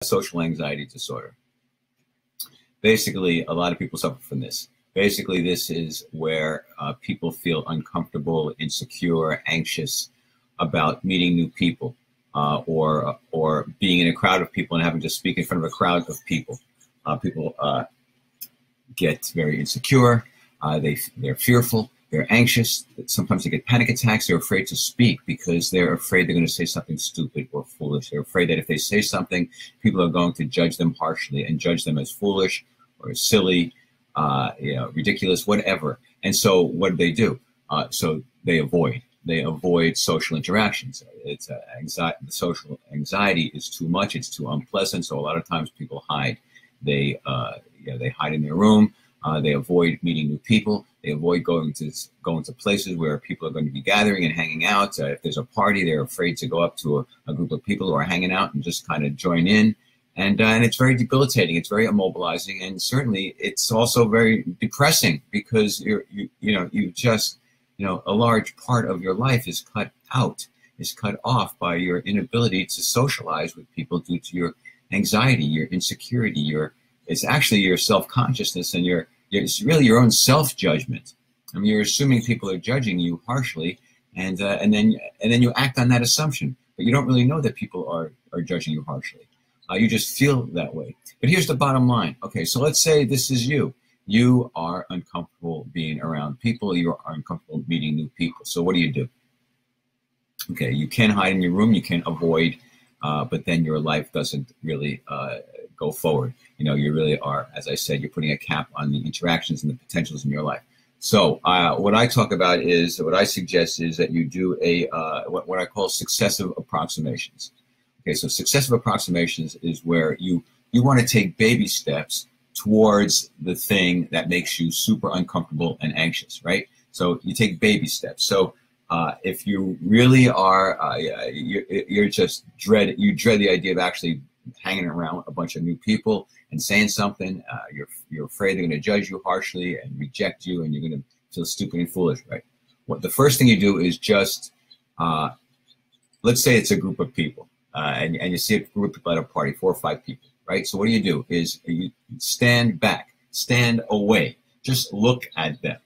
social anxiety disorder. Basically, a lot of people suffer from this. Basically, this is where people feel uncomfortable, insecure, anxious about meeting new people, or being in a crowd of people and having to speak in front of a crowd of people. People get very insecure. They're fearful. They're anxious. Sometimes they get panic attacks. They're afraid to speak because they're afraid they're going to say something stupid or foolish. They're afraid that if they say something, people are going to judge them harshly and judge them as foolish or silly, ridiculous, whatever. And so what do? So they avoid social interactions. It's anxiety. The social anxiety is too much. It's too unpleasant. So a lot of times people hide. They hide in their room. They avoid meeting new people. They avoid going to places where people are going to be gathering and hanging out. If there's a party, they're afraid to go up to a group of people who are hanging out and just kind of join in. And it's very debilitating. It's very immobilizing, and certainly it's also very depressing because a large part of your life is cut off by your inability to socialize with people due to your anxiety, your insecurity, it's actually your self-consciousness and it's really your own self-judgment. I mean, you're assuming people are judging you harshly, and then you act on that assumption, but you don't really know that people are judging you harshly. You just feel that way. But here's the bottom line. Okay, so let's say this is you. You are uncomfortable being around people. You are uncomfortable meeting new people. So what do? Okay, you can hide in your room. You can avoid, but then your life doesn't really go forward. You really are, as I said, you're putting a cap on the interactions and the potentials in your life. So what I suggest is that you do what I call successive approximations. Okay, so successive approximations is where you want to take baby steps towards the thing that makes you super uncomfortable and anxious, right? So you take baby steps. So if you really are, you dread the idea of actually hanging around a bunch of new people and saying something, you're afraid they're going to judge you harshly and reject you, and you're going to feel stupid and foolish, right? The first thing you do is just, let's say it's a group of people, and you see a group of people at a party, 4 or 5 people, right? So what do? Is you stand back, stand away, just look at them,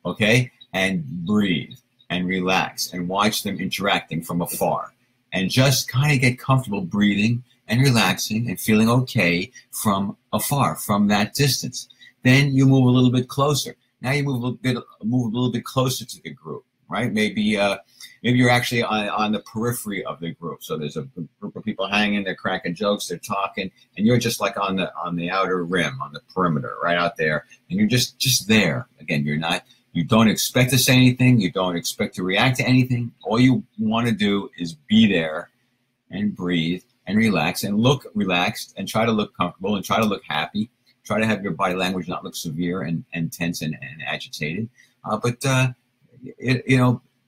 okay? And breathe and relax and watch them interacting from afar, and just kind of get comfortable breathing and relaxing and feeling okay from afar, from that distance. Then you move a little bit closer. Now you move a little bit closer to the group, right? Maybe you're actually on the periphery of the group. So there's a group of people hanging, they're cracking jokes, they're talking, and you're just like on the outer rim, on the perimeter, right out there, and you're just there. Again, you don't expect to say anything, you don't expect to react to anything. All you want to do is be there and breathe and relax and look relaxed and try to look comfortable and try to look happy. Try to have your body language not look severe and tense and agitated. But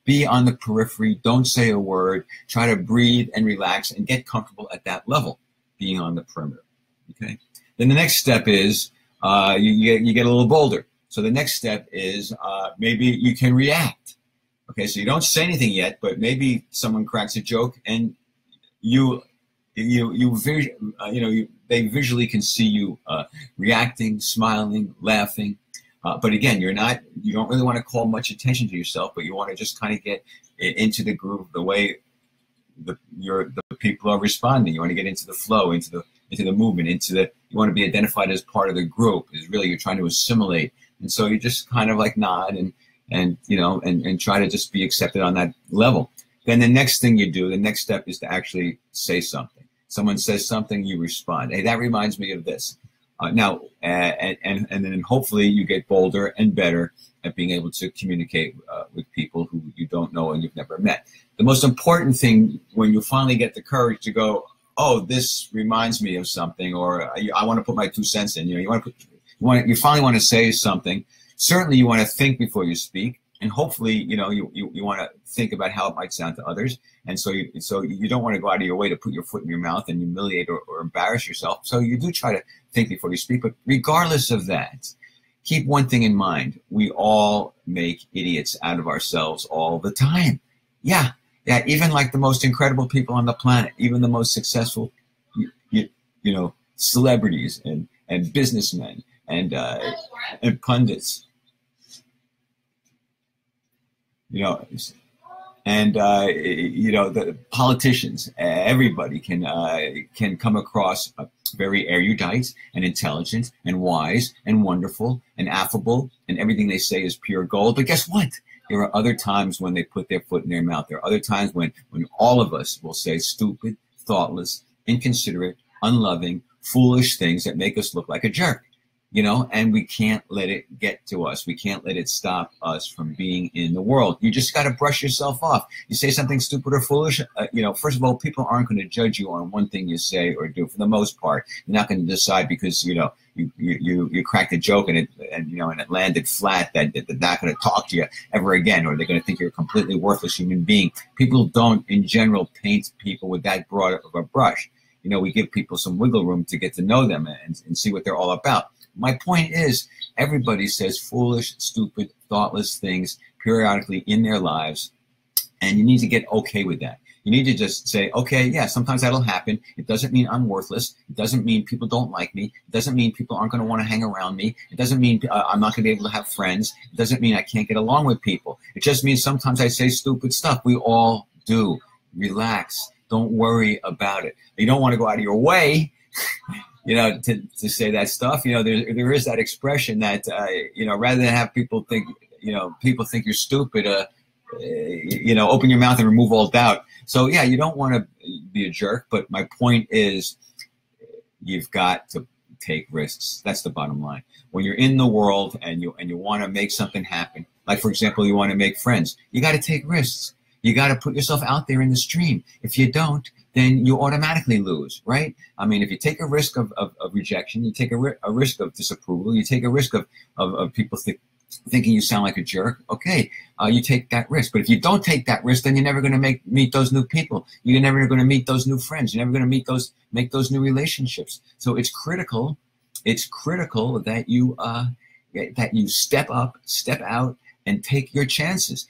be on the periphery. Don't say a word. Try to breathe and relax and get comfortable at that level, being on the perimeter. Okay. Then the next step is you get a little bolder. So the next step is maybe you can react. Okay. So you don't say anything yet, but maybe someone cracks a joke and they visually can see you reacting, smiling, laughing. But again, you don't really want to call much attention to yourself, but you want to just kind of get into the groove, the way the people are responding. You want to get into the flow, into the movement, you want to be identified as part of the group. Is really you're trying to assimilate, and so you just kind of like nod and try to just be accepted on that level. Then the next thing you do, the next step is to actually say something. Someone says something, you respond. Hey, that reminds me of this. Now, and then hopefully you get bolder and better at being able to communicate with people who you don't know and you've never met. The most important thing when you finally get the courage to go, oh, this reminds me of something, or I want to put my 2 cents in. You finally want to say something. Certainly, you want to think before you speak. And hopefully, you want to think about how it might sound to others. And so you don't want to go out of your way to put your foot in your mouth and humiliate or embarrass yourself. So you do try to think before you speak. But regardless of that, keep one thing in mind. We all make idiots out of ourselves all the time. Yeah. Even like the most incredible people on the planet, even the most successful, celebrities and businessmen and pundits, and the politicians. Everybody can come across very erudite and intelligent and wise and wonderful and affable, and everything they say is pure gold. But guess what? There are other times when they put their foot in their mouth. There are other times when all of us will say stupid, thoughtless, inconsiderate, unloving, foolish things that make us look like a jerk. And we can't let it get to us. We can't let it stop us from being in the world. You just got to brush yourself off. You say something stupid or foolish, first of all, people aren't going to judge you on one thing you say or do for the most part. They're not going to decide because, you cracked a joke and it landed flat that they're not going to talk to you ever again, or they're going to think you're a completely worthless human being. People don't, in general, paint people with that broad of a brush. We give people some wiggle room to get to know them and see what they're all about. My point is, everybody says foolish, stupid, thoughtless things periodically in their lives, and you need to get okay with that. You need to just say, okay, yeah, sometimes that'll happen. It doesn't mean I'm worthless. It doesn't mean people don't like me. It doesn't mean people aren't going to want to hang around me. It doesn't mean I'm not going to be able to have friends. It doesn't mean I can't get along with people. It just means sometimes I say stupid stuff. We all do. Relax. Don't worry about it. You don't want to go out of your way to say that stuff. There is that expression that, rather than have people think you're stupid, open your mouth and remove all doubt. So yeah, you don't want to be a jerk, but my point is you've got to take risks. That's the bottom line. When you're in the world and you want to make something happen, like for example, you want to make friends, you got to take risks. You got to put yourself out there in the stream. If you don't, then you automatically lose, right? I mean, if you take a risk of rejection, you take a risk of disapproval, you take a risk of people thinking you sound like a jerk, okay, you take that risk. But if you don't take that risk, then you're never going to meet those new people. You're never going to meet those new friends. You're never going to make those new relationships. So it's critical that you step up, step out, and take your chances.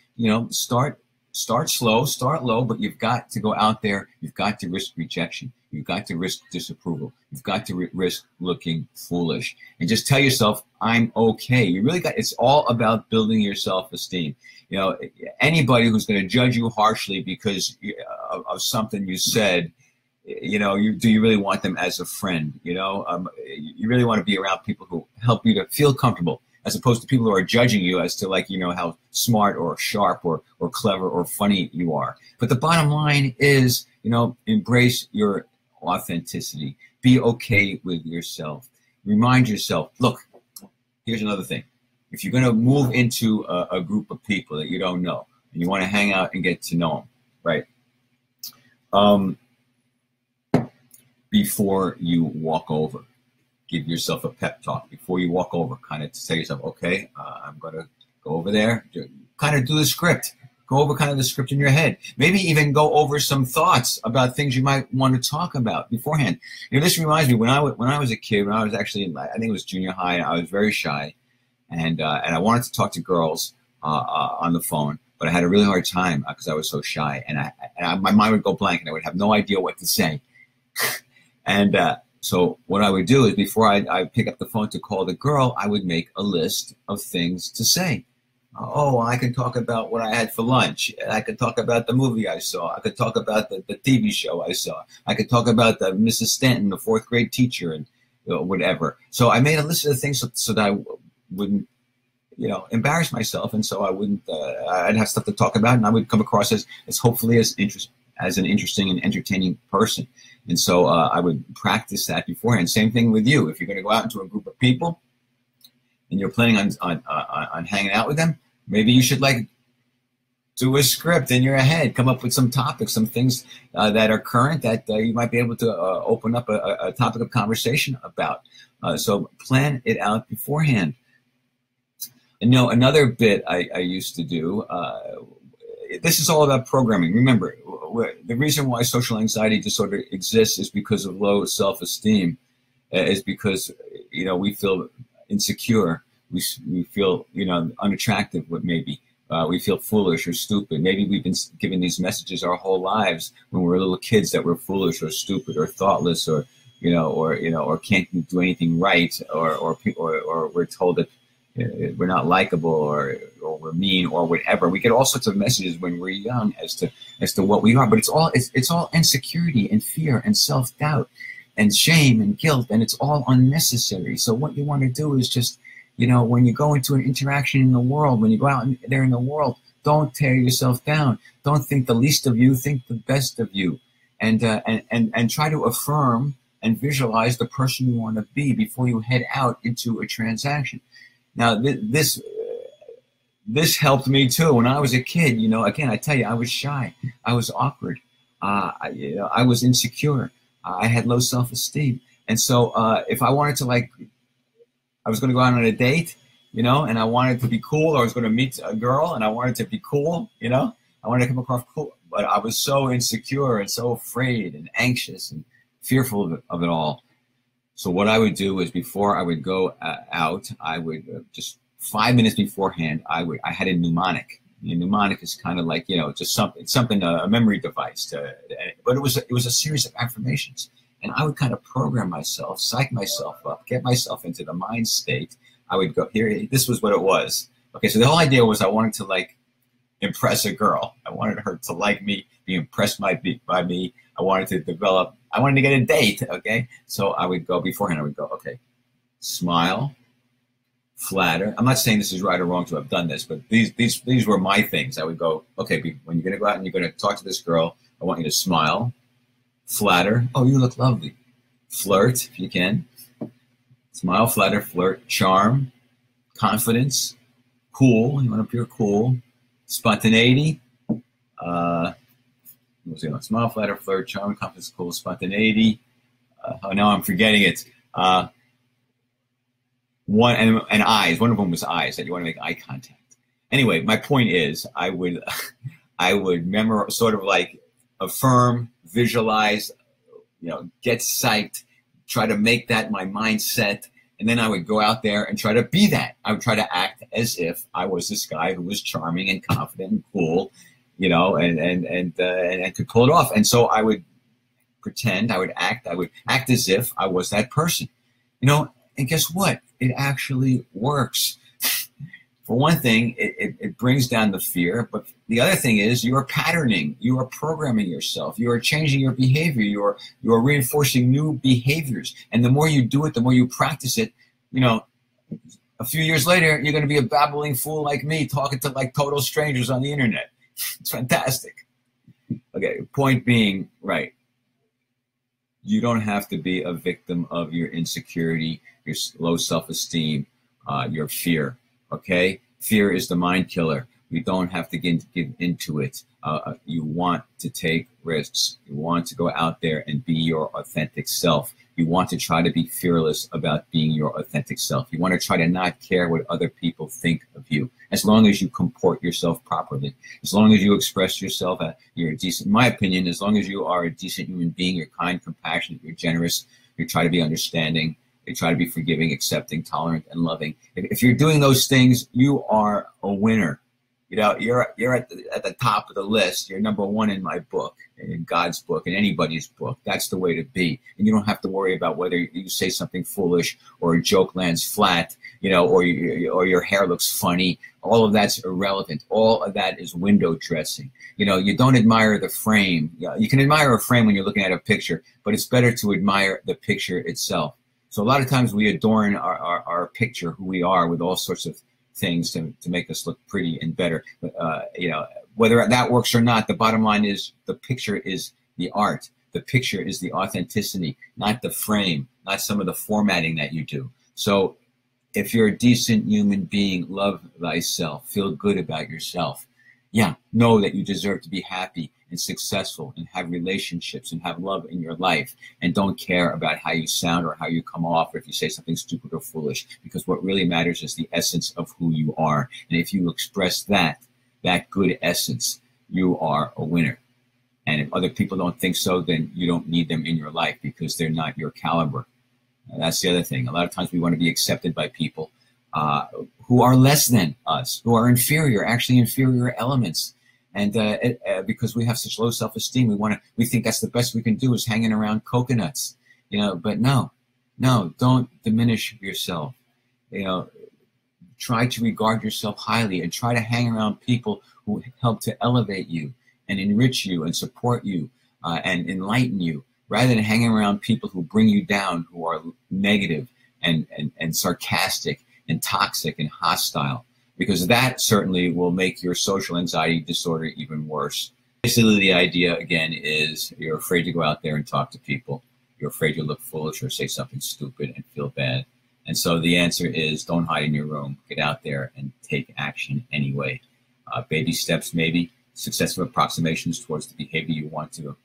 Start slow, start low, but you've got to go out there. You've got to risk rejection. You've got to risk disapproval. You've got to risk looking foolish. And just tell yourself, I'm okay. It's all about building your self-esteem. Anybody who's going to judge you harshly because of something you said, do you really want them as a friend? You really want to be around people who help you to feel comfortable, as opposed to people who are judging you as to how smart or sharp or clever or funny you are. But the bottom line is, embrace your authenticity. Be okay with yourself. Remind yourself, look, here's another thing. If you're going to move into a group of people that you don't know, and you want to hang out and get to know them, right? Before you walk over, give yourself a pep talk before you walk over. Kind of say to yourself, okay, I'm going to go over there. Kind of do the script. Go over kind of the script in your head. Maybe even go over some thoughts about things you might want to talk about beforehand. This reminds me, when I was a kid, when I was actually I think it was junior high, I was very shy. And I wanted to talk to girls on the phone, but I had a really hard time because I was so shy. And my mind would go blank and I would have no idea what to say. And so what I would do is before I pick up the phone to call the girl, I would make a list of things to say. Oh, I could talk about what I had for lunch. I could talk about the movie I saw. I could talk about the TV show I saw. I could talk about the Mrs. Stanton, the fourth grade teacher, and whatever. So I made a list of things so that I wouldn't, embarrass myself, and so I wouldn't. I'd have stuff to talk about, and I would come across as hopefully as an interesting and entertaining person. And so I would practice that beforehand. Same thing with you. If you're going to go out into a group of people and you're planning on hanging out with them, maybe you should do a script in your head, come up with some topics, some things that are current that you might be able to open up a topic of conversation about. So plan it out beforehand. And another bit I used to do, this is all about programming. Remember, the reason why social anxiety disorder exists is because of low self-esteem, is because, we feel insecure. We feel, unattractive, maybe. We feel foolish or stupid. Maybe we've been given these messages our whole lives when we were little kids that we're foolish or stupid or thoughtless or or can't do anything right, or we're told that we're not likable, or we're mean, or whatever. We get all sorts of messages when we're young as to what we are, but it's all insecurity and fear and self-doubt and shame and guilt, and it's all unnecessary. So what you want to do is just, when you go into an interaction in the world, when you go out there in the world, don't tear yourself down. Don't think the least of you, think the best of you, and try to affirm and visualize the person you want to be before you head out into a transaction. Now, this helped me too. When I was a kid, again, I tell you, I was shy. I was awkward. I was insecure. I had low self-esteem. And so if I wanted to, I was going to go out on a date, and I wanted to be cool, or I was going to meet a girl and I wanted to be cool, I wanted to come across cool, but I was so insecure and so afraid and anxious and fearful of it all. So what I would do is, before I would go out, I would just 5 minutes beforehand, I had a mnemonic. A mnemonic is kind of like, just something, a memory device. But it was a series of affirmations. And I would kind of program myself, psych myself up, get myself into the mind state. I would go, here, this was what it was. Okay, so the whole idea was I wanted to, impress a girl. I wanted her to like me, be impressed by me. I wanted to get a date, okay? So I would go, beforehand, I would go, okay, smile, flatter. I'm not saying this is right or wrong to have done this, but these were my things. I would go, okay, when you're going to go out and you're going to talk to this girl, I want you to smile, flatter. Oh, you look lovely. Flirt, if you can. Smile, flatter, flirt, charm, confidence, cool. You want to appear cool. Spontaneity. Smile, flatter, flirt, charm, confidence, cool, spontaneity. Now I'm forgetting it. One and eyes. One of them was eyes, that you want to make eye contact. Anyway, my point is, I would memorize, sort of affirm, visualize, get psyched, try to make that my mindset, and then I would go out there and try to be that. I would try to act as if I was this guy who was charming and confident and cool, and could pull it off. And so I would pretend, I would act as if I was that person, and guess what? It actually works. For one thing, it brings down the fear, but the other thing is you are patterning, you are programming yourself, you are changing your behavior, you are reinforcing new behaviors. And the more you do it, the more you practice it, a few years later, you're going to be a babbling fool like me talking to total strangers on the internet. It's fantastic. Okay, point being, right. You don't have to be a victim of your insecurity, your low self-esteem, your fear. Okay? Fear is the mind killer. You don't have to give into it. You want to take risks. You want to go out there and be your authentic self. You want to try to be fearless about being your authentic self. You want to try to not care what other people think of you, as long as you comport yourself properly. As long as you express yourself, you're decent. In my opinion, as long as you are a decent human being, you're kind, compassionate, you're generous, you try to be understanding, you try to be forgiving, accepting, tolerant, and loving. If you're doing those things, you are a winner. You're at the top of the list. You're number one in my book, in God's book, in anybody's book. That's the way to be. And you don't have to worry about whether you say something foolish or a joke lands flat, or your hair looks funny. All of that's irrelevant. All of that is window dressing. You don't admire the frame. You can admire a frame when you're looking at a picture, but it's better to admire the picture itself. So a lot of times we adorn our picture, who we are, with all sorts of things to make us look pretty and better. Whether that works or not, the bottom line is the picture is the art. The picture is the authenticity, not the frame, not some of the formatting that you do. So if you're a decent human being, love thyself, feel good about yourself. Yeah, know that you deserve to be happy and successful and have relationships and have love in your life, and don't care about how you sound or how you come off, or if you say something stupid or foolish, because what really matters is the essence of who you are. And if you express that good essence, you are a winner. And if other people don't think so, then you don't need them in your life, because they're not your caliber. That's the other thing. A lot of times we want to be accepted by people who are less than us, who are inferior, actually inferior elements. And because we have such low self-esteem, we think that's the best we can do is hanging around coconuts. But no, don't diminish yourself. You know, try to regard yourself highly and try to hang around people who help to elevate you and enrich you and support you and enlighten you, rather than hanging around people who bring you down, who are negative and sarcastic and toxic and hostile, because that certainly will make your social anxiety disorder even worse. Basically, the idea, again, is you're afraid to go out there and talk to people. You're afraid to look foolish or say something stupid and feel bad. And so the answer is don't hide in your room. Get out there and take action anyway. Baby steps, maybe, successive approximations towards the behavior you want to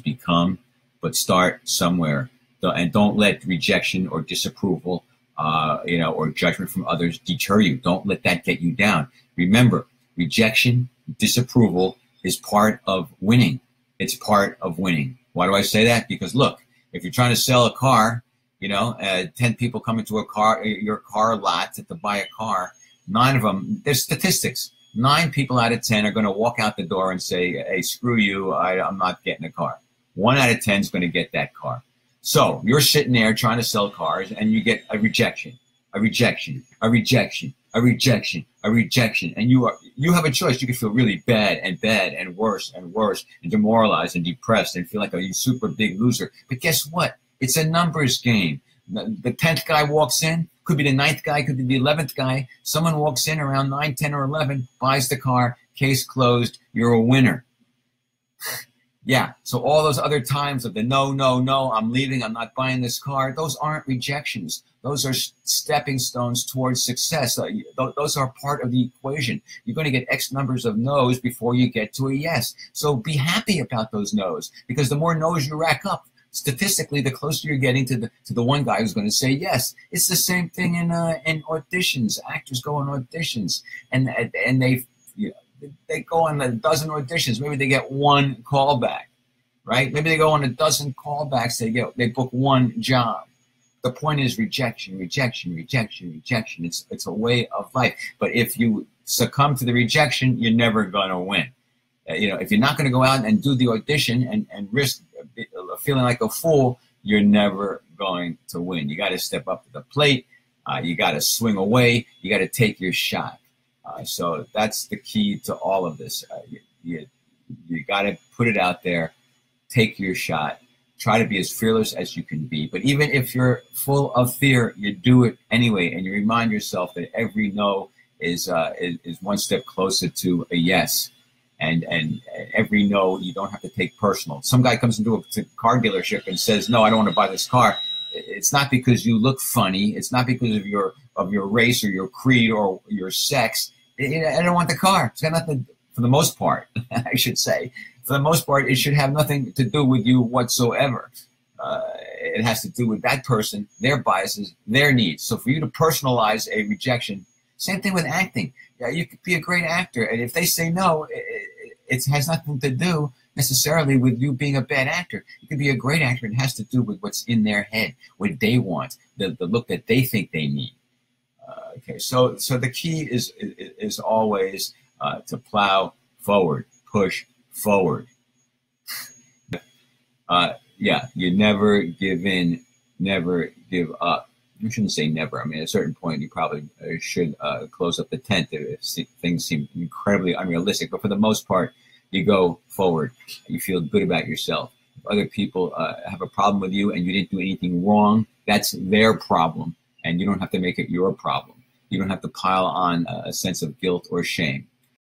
become, but start somewhere. And don't let rejection or disapproval, or judgment from others deter you. Don't let that get you down. Remember, rejection, disapproval is part of winning. It's part of winning. Why do I say that? Because look, if you're trying to sell a car, 10 people come into your car lot to buy a car. 9 of them, there's statistics. 9 people out of 10 are going to walk out the door and say, hey, screw you, I'm not getting a car. 1 out of 10 is going to get that car. So you're sitting there trying to sell cars and you get a rejection, a rejection, a rejection, a rejection, a rejection. And you have a choice. You can feel really bad and worse and demoralized and depressed and feel like a super big loser. But guess what? It's a numbers game. The 10th guy walks in, could be the 9th guy, could be the 11th guy. Someone walks in around 9, 10, or 11, buys the car, case closed, you're a winner. Yeah, so all those other times of the no, I'm leaving, I'm not buying this car, those aren't rejections. Those are stepping stones towards success. Those are part of the equation. You're going to get X numbers of no's before you get to a yes. So be happy about those no's, because the more no's you rack up, statistically, the closer you're getting to the one guy who's going to say yes. It's the same thing in auditions. Actors go on auditions, and they go on a dozen auditions. Maybe they get 1 callback, right? Maybe they go on a dozen callbacks. They book 1 job. The point is rejection, rejection, rejection, rejection. It's a way of life. But if you succumb to the rejection, you're never going to win. If you're not going to go out and do the audition and risk feeling like a fool, you're never going to win. You got to step up to the plate. You got to swing away. You got to take your shot. So that's the key to all of this. You got to put it out there. Take your shot. Try to be as fearless as you can be. But even if you're full of fear, you do it anyway, and you remind yourself that every no is 1 step closer to a yes. And every no, you don't have to take personal. Some guy comes into a car dealership and says, no, I don't want to buy this car. It's not because you look funny. It's not because of your race or your creed or your sex. I don't want the car. It's got nothing, for the most part, I should say. For the most part, it should have nothing to do with you whatsoever. It has to do with that person, their biases, their needs. So for you to personalize a rejection, same thing with acting. Yeah, you could be a great actor, and if they say no, it has nothing to do necessarily with you being a bad actor. You could be a great actor. It has to do with what's in their head, what they want, the look that they think they need. Okay, so the key is always to plow forward, push forward. You never give in, never give up. You shouldn't say never. I mean, at a certain point, you probably should close up the tent if things seem incredibly unrealistic. But for the most part, you go forward. You feel good about yourself. If other people have a problem with you and you didn't do anything wrong, that's their problem. And you don't have to make it your problem. You don't have to pile on a sense of guilt or shame.